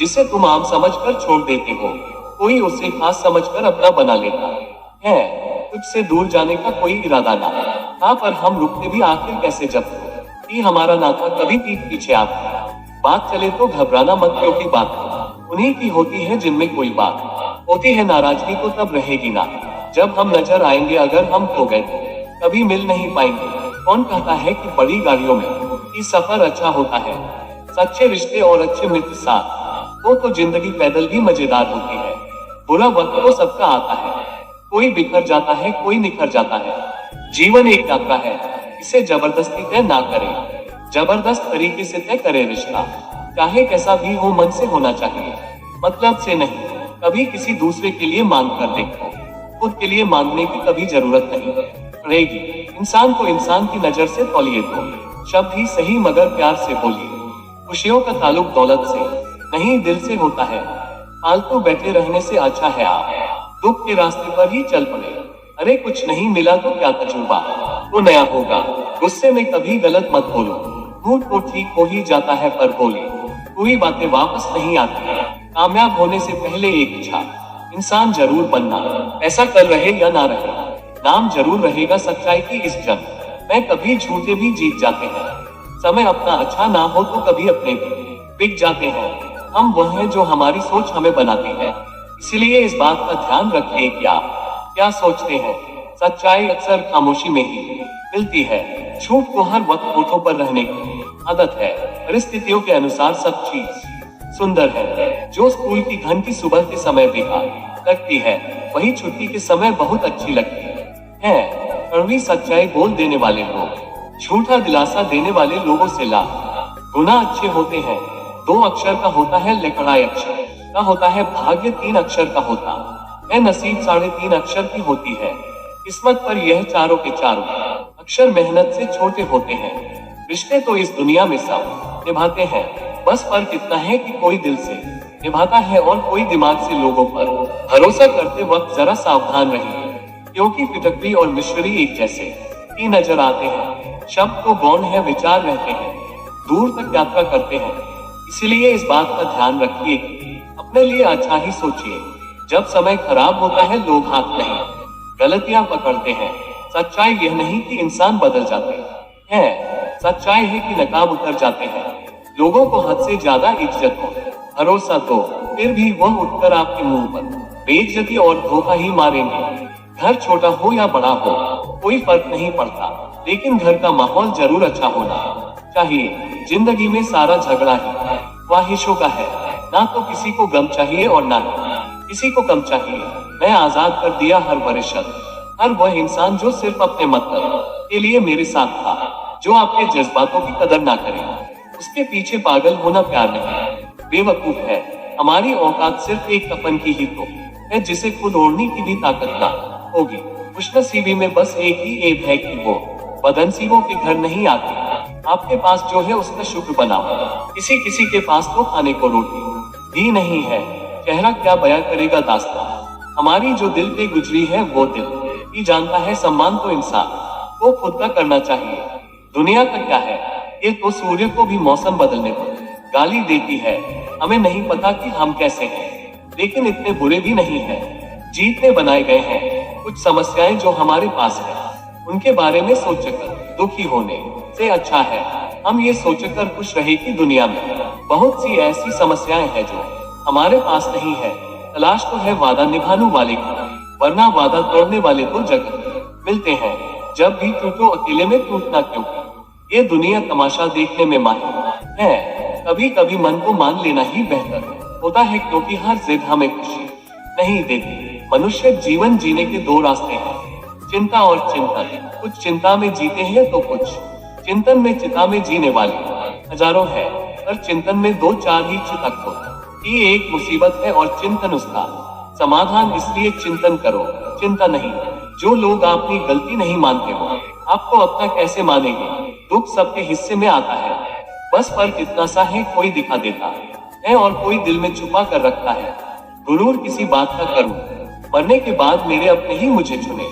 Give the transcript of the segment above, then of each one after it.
जिसे तुम आम समझकर छोड़ देते हो, कोई उसे खास समझकर अपना बना लेता है। कुछ से दूर जाने का कोई इरादा ना था, पर हम रुकते भी आखिर कैसे जब कि हमारा नाता कभी पीठ पीछे आता। बात चले तो घबराना मत, क्योंकि बात उन्हीं की होती है जिनमें कोई बात होती है। नाराजगी तो तब रहेगी ना जब हम नजर आएंगे। अगर हम खो गए तो कभी मिल नहीं पाएंगे। कौन कहता है कि बड़ी गाड़ियों में ये सफर अच्छा होता है? सच्चे रिश्ते और अच्छे मित्र साथ तो जिंदगी पैदल भी मजेदार होती है। बुरा वक्त तो सबका आता है, कोई बिखर जाता है, कोई निखर जाता है। जीवन एक यात्रा है, इसे जबरदस्ती तय ना करें, जबरदस्त तरीके से तय करें। रिश्ता चाहे कैसा भी हो, मन से होना चाहिए, मतलब से नहीं। कभी किसी दूसरे के लिए मांग कर देखो, खुद के लिए मांगने की कभी जरूरत नहीं पड़ेगी। इंसान को इंसान की नजर से तौलिए तो शब्द ही सही, मगर प्यार से बोलिए। खुशियों का ताल्लुक दौलत से नहीं, दिल से होता है। फालतू बैठे रहने से अच्छा है आप दुख के रास्ते पर ही चल पड़े। अरे कुछ नहीं मिला तो क्या तजुर्बा तो नया होगा। गुस्से में कभी गलत मत बोलो, मूड तो ठीक हो ही जाता है, पर बोले कोई बातें वापस नहीं आती। कामयाब होने से पहले एक इच्छा इंसान जरूर बनना, ऐसा कर रहे या ना रहे, नाम जरूर रहेगा सच्चाई की इस जंग में। कभी झूठे भी जीत जाते हैं, समय अपना अच्छा ना हो तो कभी अपने भी बिक जाते हैं। हम वह हैं जो हमारी सोच हमें बनाती है, इसलिए इस बात का ध्यान रखें कि आप क्या सोचते हैं। सच्चाई अक्सर खामोशी में ही मिलती है। झूठ को हर वक्त होठों पर रहने की आदत है। परिस्थितियों के अनुसार सब चीज सुंदर है। जो स्कूल की घंटी सुबह के समय बेकार लगती है, वही छुट्टी के समय बहुत अच्छी लगती है। कड़वी सच्चाई बोल देने वाले लोग झूठा दिलासा देने वाले लोगों से लाख गुना अच्छे होते हैं। 2 अक्षर का होता है लकड़ाई, अक्षर का होता है भाग्य, 3 अक्षर का होता है नसीब, 3.5 अक्षर की होती है किस्मत। पर यह चारों के चारों अक्षर मेहनत से छोटे होते हैं। रिश्ते तो इस दुनिया में सब निभाते हैं, बस फर्क इतना है कि कोई दिल से निभाता है और कोई दिमाग से। लोगों पर भरोसा करते वक्त जरा सावधान रहिए, क्योंकि फिटकरी और मिश्री एक जैसे ही नजर आते हैं। शब्द तो गौण है, विचार रहते हैं, दूर तक यात्रा करते हैं। इसलिए इस बात का ध्यान रखिए कि अपने लिए अच्छा ही सोचिए। जब समय खराब होता है, लोग हाथ नहीं गलतियां पकड़ते हैं। सच्चाई यह नहीं कि इंसान बदल जाते हैं, सच्चाई है कि नकाब उतर जाते हैं। लोगों को हद से ज्यादा इज्जत हो, भरोसा दो, फिर भी वह उठकर आपके मुंह पर बेइज्जती और धोखा ही मारेंगे। घर छोटा हो या बड़ा हो, कोई फर्क नहीं पड़ता, लेकिन घर का माहौल जरूर अच्छा होना चाहिए। जिंदगी में सारा झगड़ा ही ख्वाहिशों का है, ना तो किसी को गम चाहिए और ना किसी को कम चाहिए। मैं आजाद कर दिया हर वरिष्ठ, हर वह इंसान जो सिर्फ अपने मतलब के लिए मेरे साथ था। जो आपके जज्बातों की कदर ना करे, उसके पीछे पागल होना प्यार नहीं, बेवकूफ है। हमारी औकात सिर्फ एक कफन की ही तो है, जिसे खुद ओढ़ने की भी ताकत ना होगी। खुशनसीबी में बस एक ही ऐब है कि वो बदनसीबों के घर नहीं आती। आपके पास जो है उसका शुक्र बनाओ। किसी किसी के पास तो खाने को रोटी भी नहीं है। चेहरा क्या बयां करेगा दास्तां। हमारी जो दिल पे गुजरी है, वो दिल ही जानता है। सम्मान तो इंसान को खुद का करना चाहिए। दुनिया का क्या है, ये तो सूर्य को भी मौसम बदलने पर गाली देती है। हमें नहीं पता कि हम कैसे हैं, लेकिन इतने बुरे भी नहीं हैं। जीतने बनाए गए हैं। कुछ समस्याएं जो हमारे पास है, उनके बारे में सोचकर दुखी होने से अच्छा है हम ये सोचकर खुश रहे कि दुनिया में बहुत सी ऐसी समस्याएं हैं जो हमारे पास नहीं है। तलाश तो है वादा निभाने वाले की, वरना वादा तोड़ने वाले तो जगह मिलते हैं। जब भी टूटो अकेले में टूटना, क्योंकि ये दुनिया तमाशा देखने में माहिर है। कभी कभी मन को मान लेना ही बेहतर होता है, क्योंकि हर जिद हमें खुशी नहीं देती। मनुष्य जीवन जीने के 2 रास्ते हैं, चिंता और चिंतन। कुछ चिंता में जीते हैं तो कुछ चिंतन में। चिता में जीने वाले हजारों हैं, पर चिंतन में 2-4 ही चितक हो। ये एक मुसीबत है और चिंतन उसका समाधान। इसलिए चिंतन करो, चिंता नहीं। जो लोग अपनी गलती नहीं मानते हो, आपको अपना कैसे मानेंगे। दुख सबके हिस्से में आता है, बस फर्क इतना सा है, कोई दिखा देता है और कोई दिल में छुपा कर रखता है। गुरूर किसी बात का करूं, मरने के बाद मेरे अपने ही मुझे चुने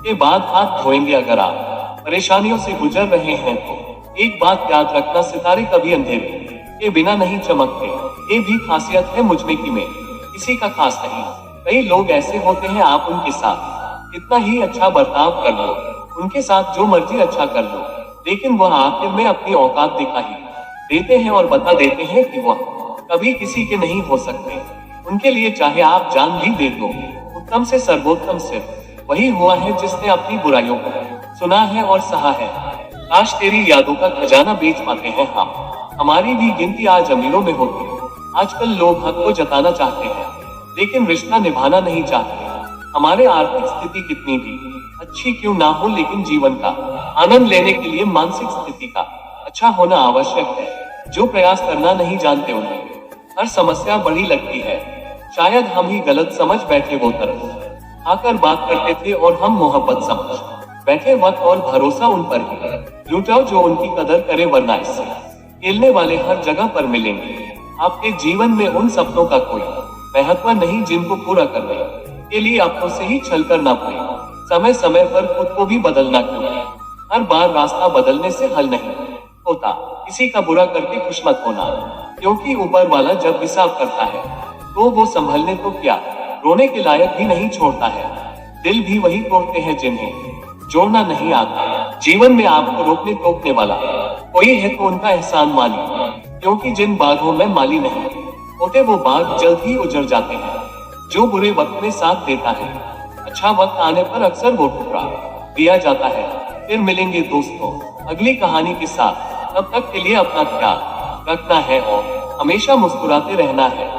के बाद हाथ धोएंगे। अगर आप परेशानियों से गुजर रहे हैं तो एक बात याद रखना, सितारे कभी अंधेरे के बिना नहीं चमकते। ये भी खासियत है मुझ में कि मैं किसी का खास नहीं। कई लोग ऐसे होते हैं, आप उनके साथ कितना ही अच्छा बर्ताव कर लो, उनके साथ जो मर्जी अच्छा कर लो, लेकिन वह आखिर में अपनी औकात दिखा ही देते हैं और बता देते हैं कि वह कभी किसी के नहीं हो सकते। उनके लिए चाहे आप जान भी दे दो, उत्तम से सर्वोत्तम सिर्फ वही हुआ है जिसने अपनी बुराइयों को सुना है और सहा है। काश तेरी यादों का खजाना बेच पाते हैं हम, हमारी भी गिनती आज अमीरों में होती। आजकल लोग हक को जताना चाहते हैं लेकिन रिश्ता निभाना नहीं चाहते। हमारे आर्थिक स्थिति कितनी भी अच्छी क्यों ना हो, लेकिन जीवन का आनंद लेने के लिए मानसिक स्थिति का अच्छा होना आवश्यक है। जो प्रयास करना नहीं जानते उन्हें हर समस्या बड़ी लगती है। शायद हम ही गलत समझ बैठे, वो तरफ आकर बात करते थे और हम मोहब्बत समझ बैठे। वक्त और भरोसा उन पर ही लुटाओ जो उनकी कदर करे, वरना इससे खेलने वाले हर जगह पर मिलेंगे। आपके जीवन में उन सपनों का कोई महत्व नहीं जिनको पूरा करने के लिए आपको से ही छल कर ना पड़े। समय समय पर खुद को भी बदलना, क्योंकि हर बार रास्ता बदलने से हल नहीं होता। किसी का बुरा करके खुश मत होना, क्योंकि ऊपर वाला जब हिसाब करता है तो वो संभलने तो क्या, रोने के लायक भी नहीं छोड़ता है। दिल भी वही तोड़ते हैं जिन्हें जोड़ना नहीं आता। जीवन में आपको रोकने टोकने वाला कोई है तो उनका एहसान मानिए, क्योंकि जिन बागों में माली नहीं होते वो बाग जल्द ही उजड़ जाते हैं। जो बुरे वक्त में साथ देता है, अच्छा वक्त आने पर अक्सर वो ठुकरा दिया जाता है। फिर मिलेंगे दोस्तों अगली कहानी के साथ। तब तक के लिए अपना ख्याल रखना है और हमेशा मुस्कुराते रहना है।